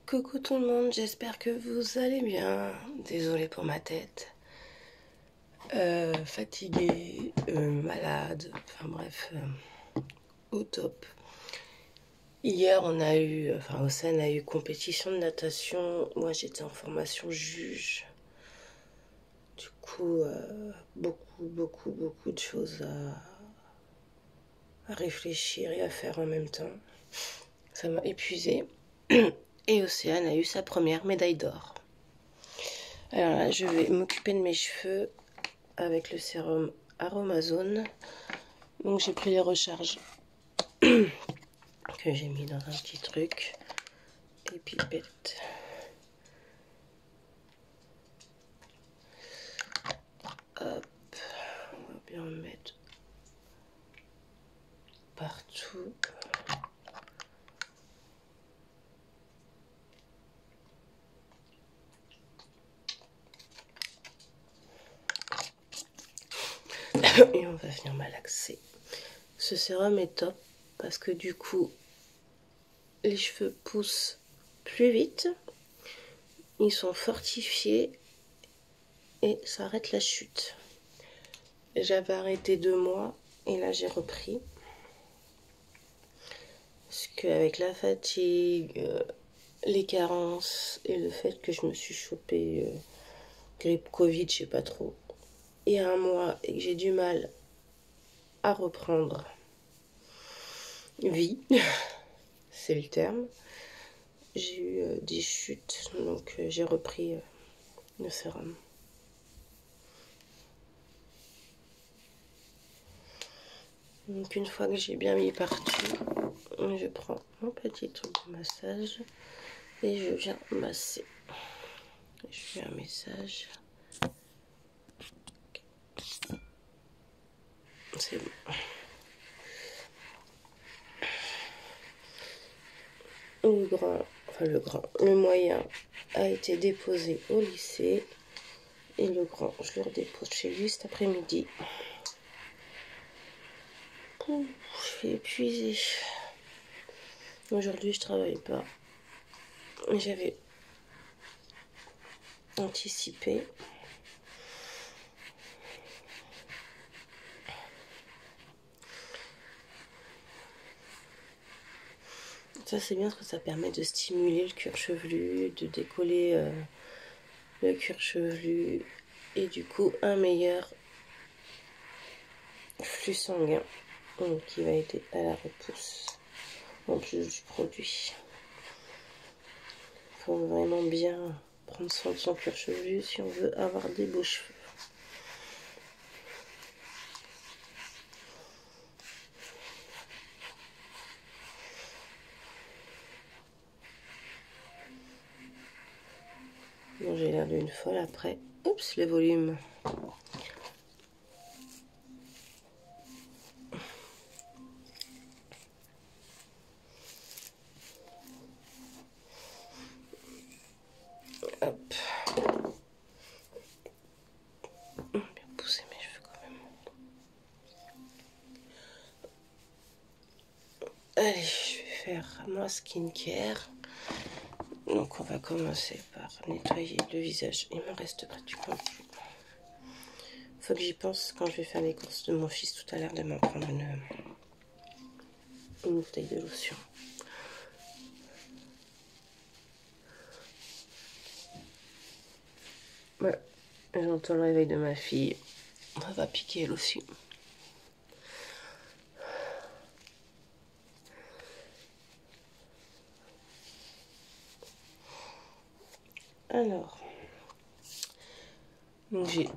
Coucou tout le monde, j'espère que vous allez bien. Désolée pour ma tête. Fatiguée, malade, enfin bref, au top. Hier, Océane a eu compétition de natation. Moi, j'étais en formation juge. Du coup, beaucoup de choses à réfléchir et à faire en même temps. Ça m'a épuisée. Et Océane a eu sa première médaille d'or. Alors là, je vais m'occuper de mes cheveux avec le sérum Aromazone. Donc j'ai pris les recharges que j'ai mis dans un petit truc. Et pipette. Hop, on va bien en mettre partout. Et on va venir malaxer. Ce sérum est top parce que du coup, les cheveux poussent plus vite. Ils sont fortifiés et ça arrête la chute. J'avais arrêté 2 mois et là j'ai repris. Parce qu'avec la fatigue, les carences et le fait que je me suis chopé grippe Covid, je sais pas trop, il y a 1 mois et que j'ai du mal à reprendre vie, c'est le terme, j'ai eu des chutes, donc j'ai repris le sérum. Donc une fois que j'ai bien mis partout, je prends mon petit truc de massage et je viens masser. Je fais un message. C'est bon. Le moyen a été déposé au lycée et le grand, je le redépose chez lui cet après-midi. Je suis épuisée. Aujourd'hui, je travaille pas. J'avais anticipé. Ça, c'est bien parce que ça permet de stimuler le cuir chevelu, de décoller le cuir chevelu et du coup, un meilleur flux sanguin qui va aider à la repousse en plus du produit. Il faut vraiment bien prendre soin de son cuir chevelu si on veut avoir des beaux cheveux. Bon, j'ai l'air d'une folle après. Oups, les volumes. Hop. Bien pousser mes cheveux quand même. Allez, je vais faire moi skincare. Donc on va commencer par nettoyer le visage. Il me reste pas du contenu. Faut que j'y pense quand je vais faire les courses de mon fils tout à l'heure de m'en prendre une bouteille de lotion. Voilà, j'entends le réveil de ma fille. On va piquer elle aussi. Alors, donc j'ai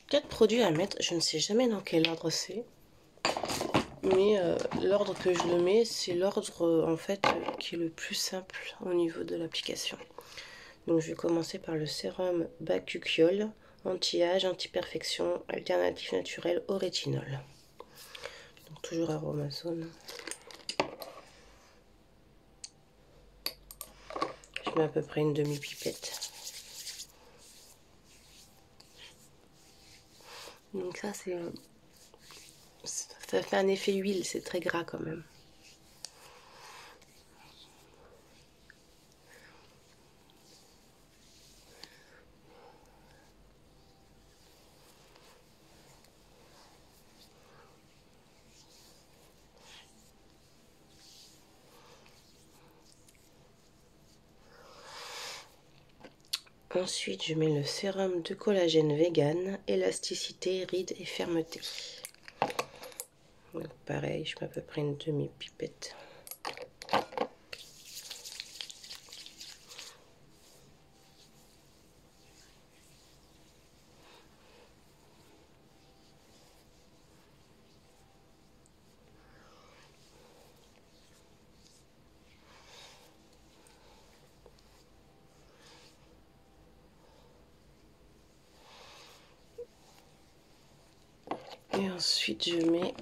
4 produits à mettre. Je ne sais jamais dans quel ordre c'est. Mais l'ordre que je le mets, c'est l'ordre en fait qui est le plus simple au niveau de l'application. Donc je vais commencer par le sérum Bakuchiol, anti-âge, anti-perfection, alternatif naturel au rétinol. Donc toujours Aromazone. Je mets à peu près une demi-pipette. Donc ça ça fait un effet huile, c'est très gras quand même. Ensuite, je mets le sérum de collagène vegan, élasticité, rides et fermeté. Donc pareil, je mets à peu près une demi-pipette. Et ensuite, je mets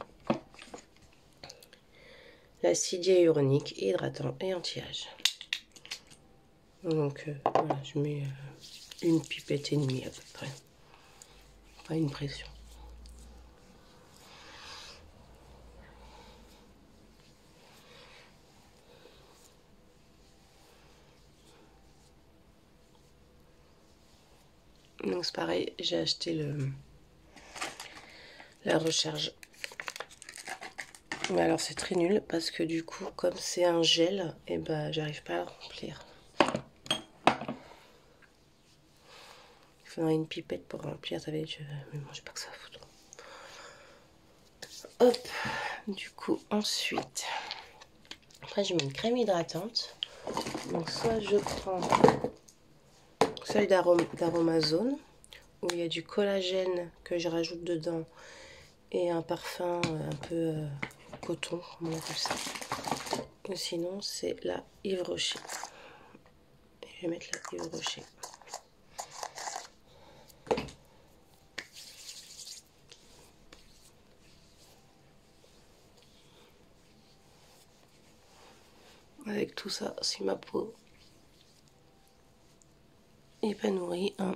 l'acide hyaluronique, hydratant et anti-âge. Donc voilà, je mets une pipette et demie à peu près. Pas une pression. Donc c'est pareil, j'ai acheté la recharge. Mais alors c'est très nul parce que du coup, comme c'est un gel, et ben j'arrive pas à le remplir. Il faudrait une pipette pour remplir, ça va être... Mais moi j'ai pas que ça à foutre. Hop, du coup ensuite, après je mets une crème hydratante. Donc soit je prends celle d'Aromazone, où il y a du collagène que je rajoute dedans et un parfum un peu coton, comment on appelle ça. Ou sinon c'est la Yves Rocher. Et je vais mettre la Yves Rocher. Avec tout ça, si ma peau n'est pas nourrie, hein.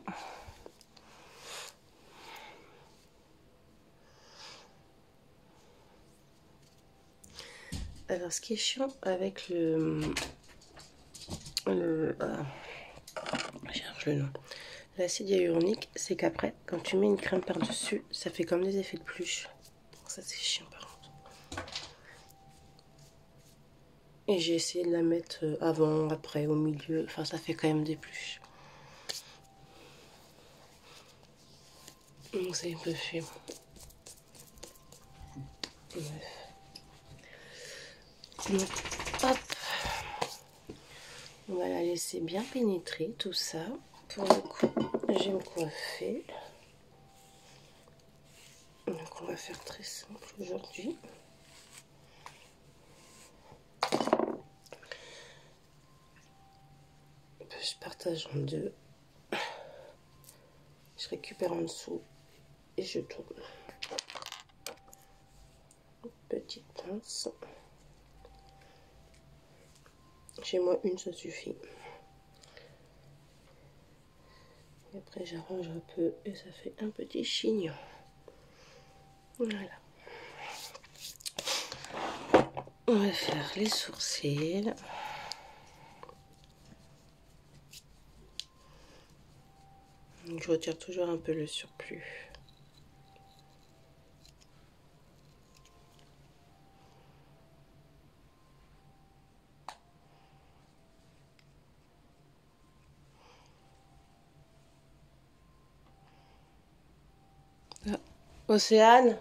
Alors ce qui est chiant avec je cherche le nom, l'acide hyaluronique, c'est qu'après quand tu mets une crème par dessus, ça fait comme des effets de pluche. Donc ça c'est chiant par contre. Et j'ai essayé de la mettre avant, après, au milieu, enfin ça fait quand même des pluches. Donc c'est un peu fait. Bref. Donc hop, on va la laisser bien pénétrer tout ça. Pour le coup, je vais me coiffer. Donc on va faire très simple aujourd'hui. Je partage en deux. Je récupère en dessous et je tourne. Petite pince. Chez moi, une, ça suffit. Et après, j'arrange un peu et ça fait un petit chignon. Voilà. On va faire les sourcils. Donc, je retire toujours un peu le surplus. Ah. Océane,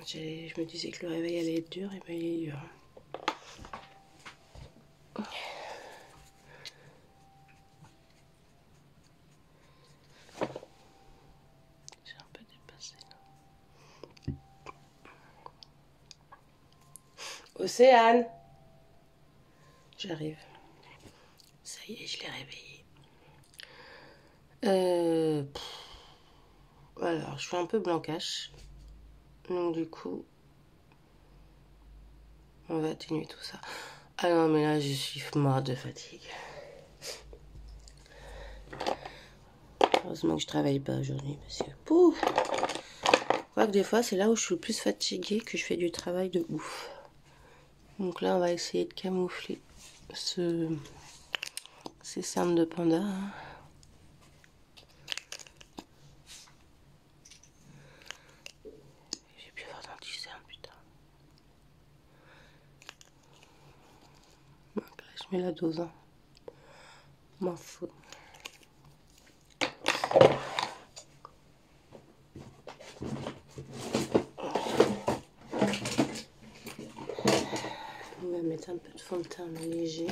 je me disais que le réveil allait être dur, et bien il est dur. J'ai un peu dépassé. Océane, j'arrive. Ça y est, je l'ai réveillé. Alors, je suis un peu blancache. Donc du coup, on va atténuer tout ça. Ah non, mais là, je suis morte de fatigue. Heureusement que je travaille pas aujourd'hui, parce que pouf, je crois que des fois, c'est là où je suis le plus fatiguée que je fais du travail de ouf. Donc là, on va essayer de camoufler ces cernes de panda. Et la dose, hein. M'en fous. On va mettre un peu de fond de teint léger.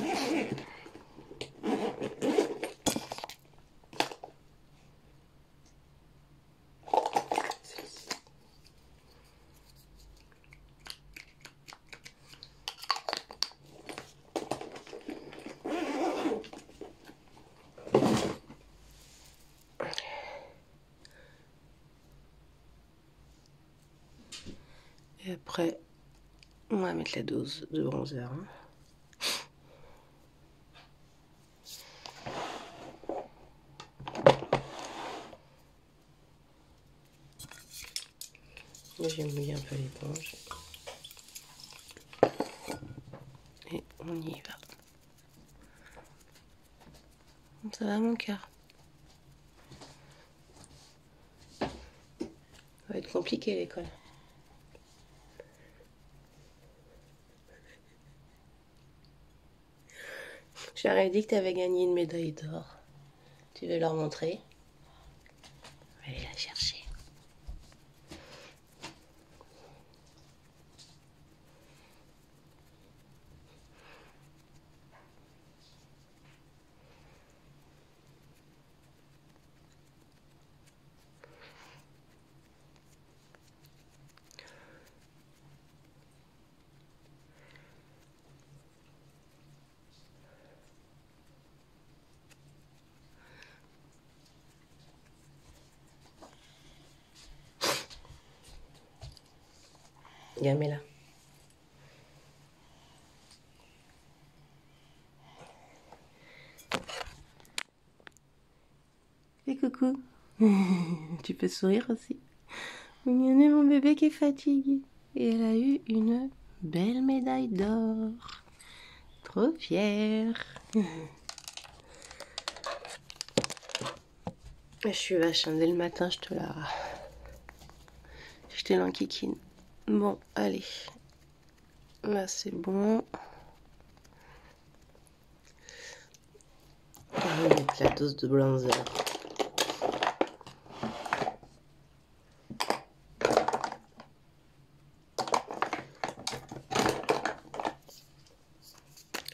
Et après, on va mettre la dose de bronzer. Hein. J'ai mouillé un peu l'éponge. Et on y va. Ça va mon cœur? Ça va être compliqué l'école. J'aurais dit que tu avais gagné une médaille d'or. Tu veux leur montrer? On va aller la chercher. Gamela. Et coucou. Tu peux sourire aussi. Regardez mon bébé qui est fatigué. Et elle a eu une belle médaille d'or. Trop fière. Je suis vache, hein. Dès le matin, je te l'enquiquine. Bon, allez. Là, c'est bon. On va mettre la dose de bronzer.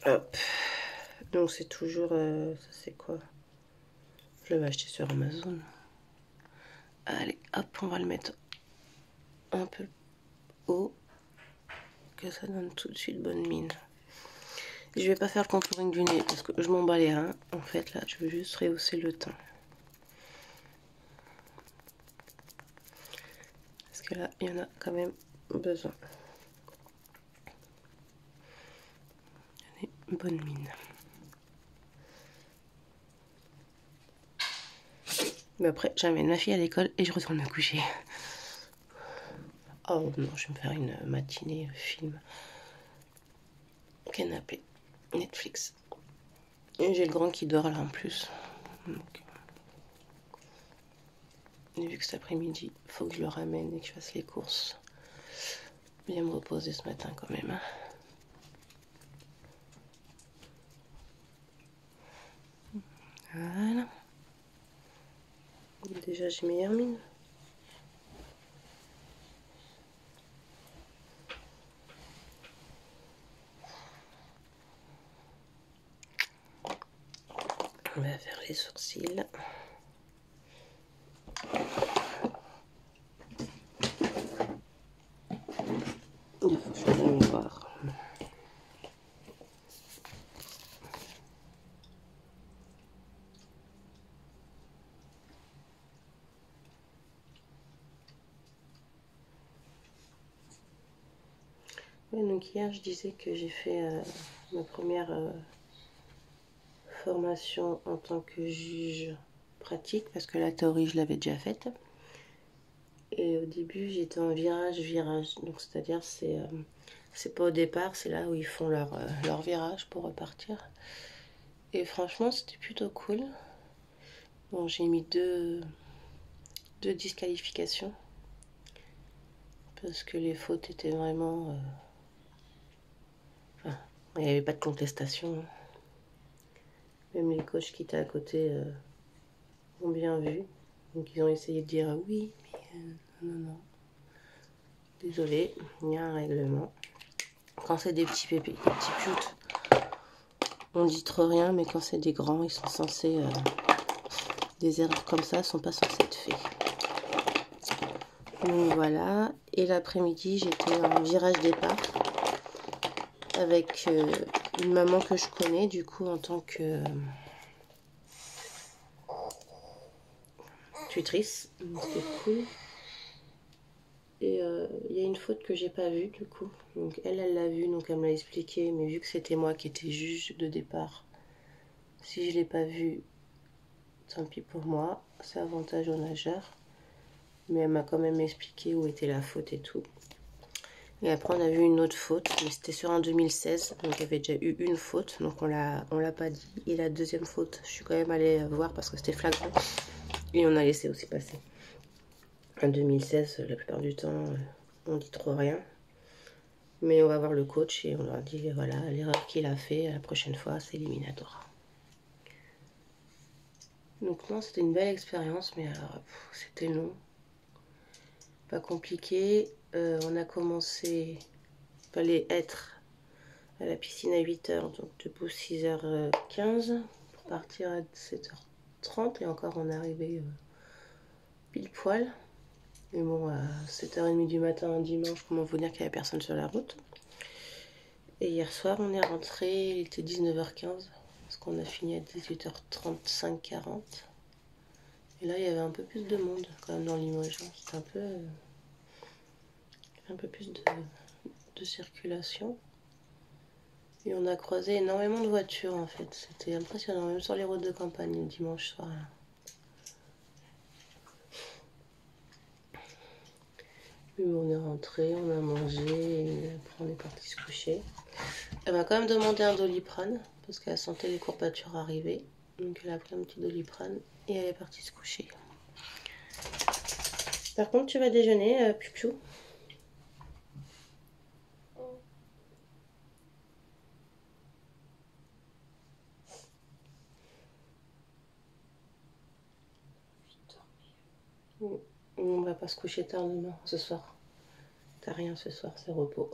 Hop. Donc c'est toujours... ça c'est quoi? Je l'avais acheté sur Amazon. Allez, hop, on va le mettre un peu haut. Que ça donne tout de suite bonne mine. Je vais pas faire le contouring du nez parce que je m'en bats les reins. En fait, là, je veux juste rehausser le teint. Parce que là, il y en a quand même besoin. Une bonne mine. Mais après, j'amène ma fille à l'école et je retourne me coucher. Oh non, je vais me faire une matinée film. Canapé. Netflix. Et j'ai le grand qui dort là en plus. Donc, et vu que cet après-midi, il faut que je le ramène et que je fasse les courses. Bien me reposer ce matin quand même. Hein. Voilà. Déjà, j'ai mes hermines. On va faire les sourcils. Il faut que je fasse un miroir. Ouais, donc hier, je disais que j'ai fait ma première formation en tant que juge pratique, parce que la théorie, je l'avais déjà faite. Et au début, j'étais en virage-virage. Donc, c'est-à-dire, c'est pas au départ, c'est là où ils font leur virage pour repartir. Et franchement, c'était plutôt cool. Bon, j'ai mis deux disqualifications. Parce que les fautes étaient vraiment... Enfin, il n'y avait pas de contestation. Même les coachs qui étaient à côté ont bien vu. Donc ils ont essayé de dire oui, mais non. Désolé, il y a un règlement. Quand c'est des petits pépés, des petits pioutes, on dit trop rien, mais quand c'est des grands, ils sont censés... des erreurs comme ça sont pas censées être faites. Donc voilà. Et l'après-midi, j'étais en virage départ avec une maman que je connais, du coup, en tant que tutrice. C'était cool. Et il y a une faute que j'ai pas vue, du coup. Donc elle l'a vue, donc elle me l'a expliqué. Mais vu que c'était moi qui étais juge de départ, si je l'ai pas vue, tant pis pour moi. C'est avantage aux nageurs. Mais elle m'a quand même expliqué où était la faute et tout. Et après on a vu une autre faute, mais c'était sur un 2016, donc il y avait déjà eu une faute, donc on l'a pas dit. Et la deuxième faute, je suis quand même allée voir parce que c'était flagrant, et on a laissé aussi passer. Un 2016, la plupart du temps, on dit trop rien. Mais on va voir le coach et on leur dit, voilà, l'erreur qu'il a fait, la prochaine fois, c'est éliminatoire. Donc non, c'était une belle expérience, mais alors, c'était long. Pas compliqué. On a commencé, il fallait être à la piscine à 8h, donc debout 6h15 pour partir à 7h30 et encore on est arrivé pile poil. Mais bon, à 7h30 du matin un dimanche, comment vous dire qu'il n'y avait personne sur la route. Et hier soir on est rentré, il était 19h15 parce qu'on a fini à 18h35-40. Et là il y avait un peu plus de monde quand même dans Limoges, c'était un peu plus de circulation. Et on a croisé énormément de voitures en fait. C'était impressionnant, même sur les routes de campagne le dimanche soir. Là. Puis on est rentré, on a mangé, et après on est parti se coucher. Elle m'a quand même demandé un Doliprane parce qu'elle sentait les courbatures arriver. Donc elle a pris un petit Doliprane et elle est partie se coucher. Par contre, tu vas déjeuner, Piu-Piu? On va pas se coucher tard demain, ce soir. T'as rien ce soir, c'est repos.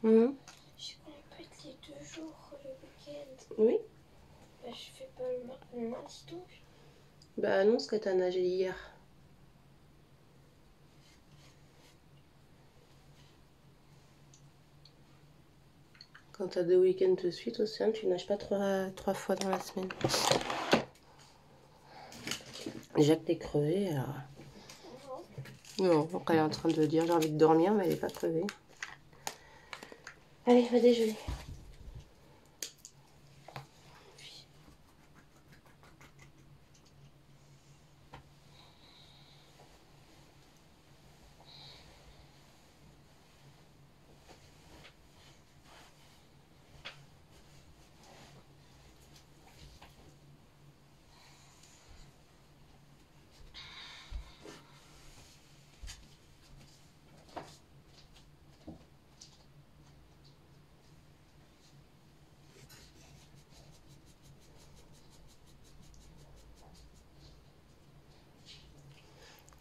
Je complète les 2 jours le week-end. Oui. Bah, je fais pas le lundi donc. Bah annonce que t'as nagé hier. Quand t'as 2 week-ends de suite, Océane, tu nages pas 3 fois dans la semaine. Déjà que t'es crevée, alors... Non, donc elle est en train de dire j'ai envie de dormir, mais elle est pas crevée. Allez, va déjeuner.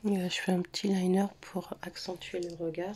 Et là, je fais un petit liner pour accentuer le regard.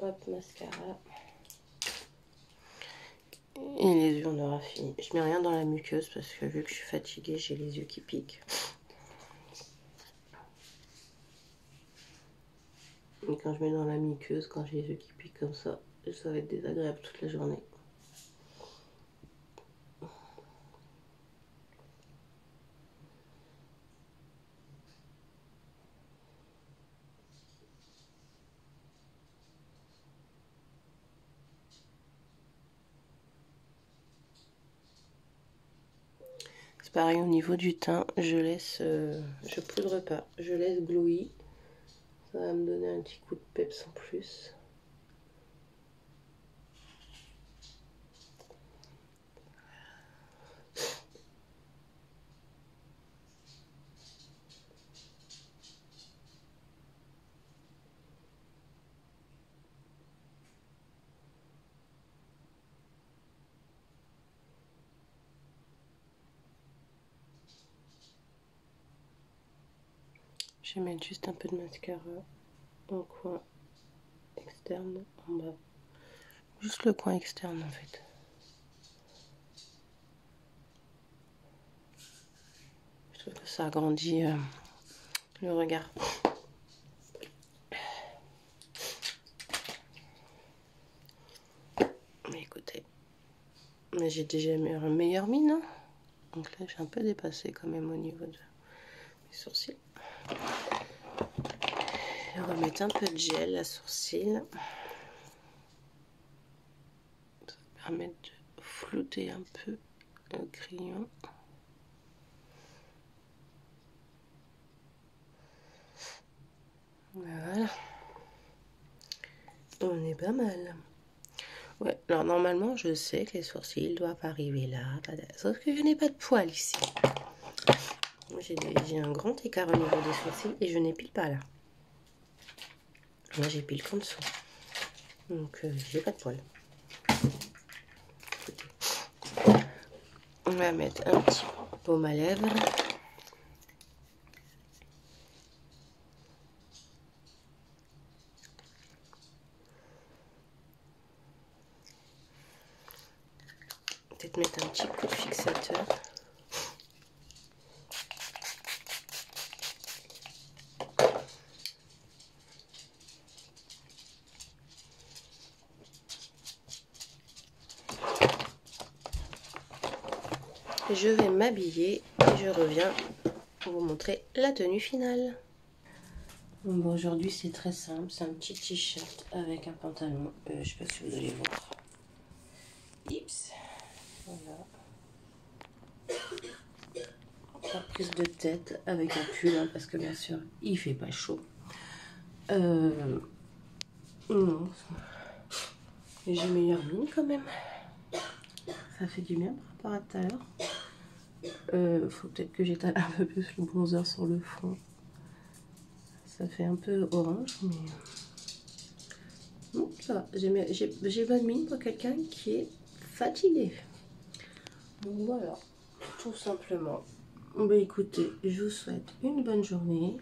Hop, mascara. Et les yeux, on aura fini. Je mets rien dans la muqueuse parce que vu que je suis fatiguée, j'ai les yeux qui piquent. Et quand je mets dans la muqueuse, quand j'ai les yeux qui piquent comme ça va être désagréable toute la journée. C'est pareil au niveau du teint, je poudre pas, je laisse glowy. Ça va me donner un petit coup de peps en plus. Je vais mettre juste un peu de mascara au coin externe en bas. Juste le coin externe en fait. Je trouve que ça agrandit le regard. Mais écoutez, mais j'ai déjà une meilleure mine. Hein. Donc là, j'ai un peu dépassé quand même au niveau de mes sourcils. Je vais remettre un peu de gel à sourcils. Ça va permettre de flouter un peu le crayon. Voilà. On est pas mal. Ouais, alors normalement, je sais que les sourcils doivent arriver là. Sauf que je n'ai pas de poils ici. J'ai un grand écart au niveau des sourcils et je n'épile pas là. Moi, j'épile qu'en dessous. Donc, j'ai pas de poils. On va mettre un petit baume à lèvres. Peut-être mettre un petit coup de fixateur. Je vais m'habiller et je reviens pour vous montrer la tenue finale. Bon, aujourd'hui c'est très simple, c'est un petit t-shirt avec un pantalon. Je sais pas si vous allez voir. Ips. Voilà. La prise de tête avec un pull hein, parce que bien sûr il fait pas chaud. Non. J'ai meilleure mine quand même. Ça fait du bien par rapport à tout à l'heure. Faut peut-être que j'étale un peu plus le bronzer sur le front. Ça fait un peu orange, mais bon, ça va. J'ai bonne mine pour quelqu'un qui est fatigué. Donc voilà, tout simplement. Bah écoutez, je vous souhaite une bonne journée.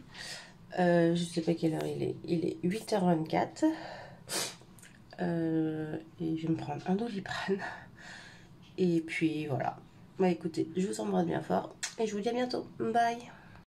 Je sais pas quelle heure il est. Il est 8h24. Et je vais me prendre un Doliprane. Et puis voilà. Bah écoutez, je vous embrasse bien fort. Et je vous dis à bientôt. Bye.